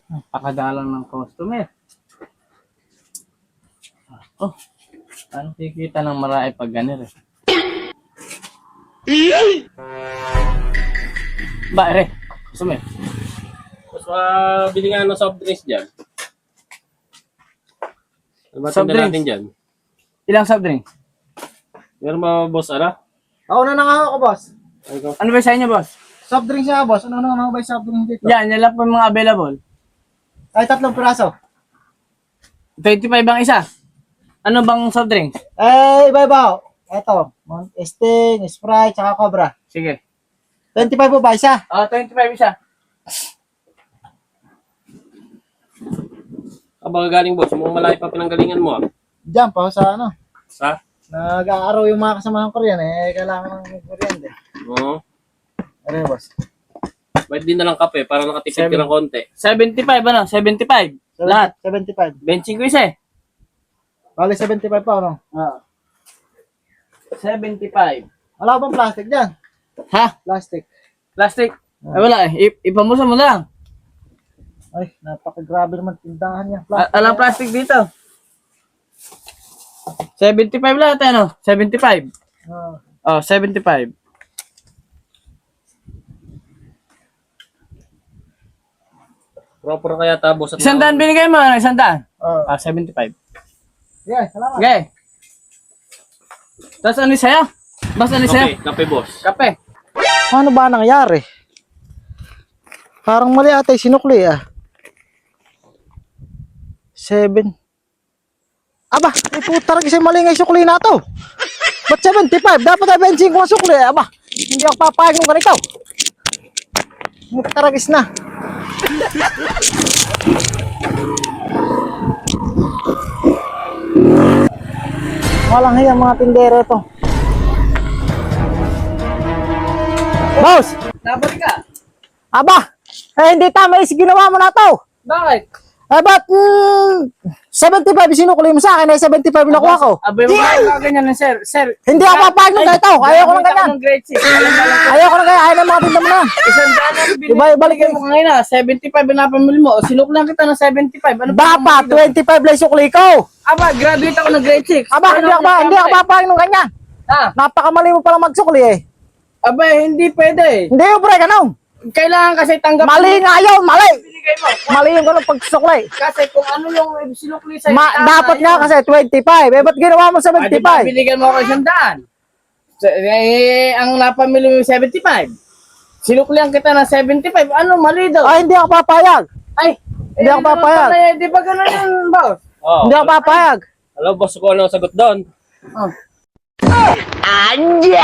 Pakadalang ng customer. Oh, ano kikita ng marami pag ganir eh. Ba, re. Customer. Mas bili nga ng soft drinks dyan. Ano ba Soft tinda drinks? natin dyan? Ilang soft drink? Meron ba boss ano? Ako na nangako ko, boss. Ay ko. Ano ba sa inyo, boss? Soft drinks siya, boss. Ano ba yung soft drinks dito? Yan lang po yung mga available. Ay, 3 piraso. 25 ang isa. Ano bang soft drinks? Iba-iba. Ito, Sting, Sprite, tsaka Cobra. Sige. 25 po ba isa? 25 isa. Kapag galing boss, mukhang malayo pa pinanggalingan mo ah. Diyan pa sa ano. Sa? Nag-aaraw yung mga kasamahan ko riyan eh. Kailangan ng kuryente. Oo. Ano yun, boss? May din na lang kape para nakatipid ka ng konti. 75 ano? 75. Lahat. 75. Benching ko isa eh. Bali 75 pa, ano? 75. Wala bang plastic dyan? Ha? Plastic. Plastic? Ay wala eh. Ipamusa mo na lang. Ay, napaka-grabe naman tindahan niya. Alang plastic dito. 75 lahat ano? 75. Ah, 75. Proper kaya tapos at 100 binigay mo, ano? 100? ah. 75. Yeah, salamat. Okay. Tapos ano sa'yo? Basta ano sa'yo? Okay, kape boss. Kape. Ano ba nangyari? Parang mali ata yung sinukli ah. 7. Aba, ay puta rin kasi mali nga yung sukli na to. Ba't 75? Dapat ay benching ko ang sukli. Aba, hindi ako papayag ng ganito. Taragis na. Walang hiya mga tindero to. Boss! Dapat ka. Aba! Hindi tama yung ginawa mo na to. Bakit? Ba't 75 sinukuli mo sa akin ay 75 nakuha ko. Abay mo ka ganyan sir. Sir. Hindi ako papayag ng ganito. Ayaw ko ng ganyan. Grade 6. Ayaw ko ng ganyan. Ayaw ng mga tinda mo na. Isang daan ang Ibalik binigay mo ngayon na 75 na pamili mo. Sinuklan kita ng 75. Ano Dapat 25 lang sukli ko. Aba, graduate ako ng grade 6. Aba, hindi ako papayag ng ganyan. Ah, Napakamali mo pala magsukli eh. aba, hindi pwede. Hindi yung pre, ganun. Kailangan kasi tanggap. Mali nga yun, mali. Binigay mo. Mali yung ganun pagsukli. Kasi kung ano yung sinukli sa'yo. Dapat nga kasi 25. Ba't ginawa mo 75? Binigyan mo ako isang daan. Ang napamili mo yung 75. Sinuklihan kita ng 75. Ano, mali daw. Ay, hindi ako papayag. Ay, Hindi ako papayag. Di ba ganun yun, boss? Oh. Hindi ako papayag. Alam boss ko ano ang sagot doon. Oh. Anja!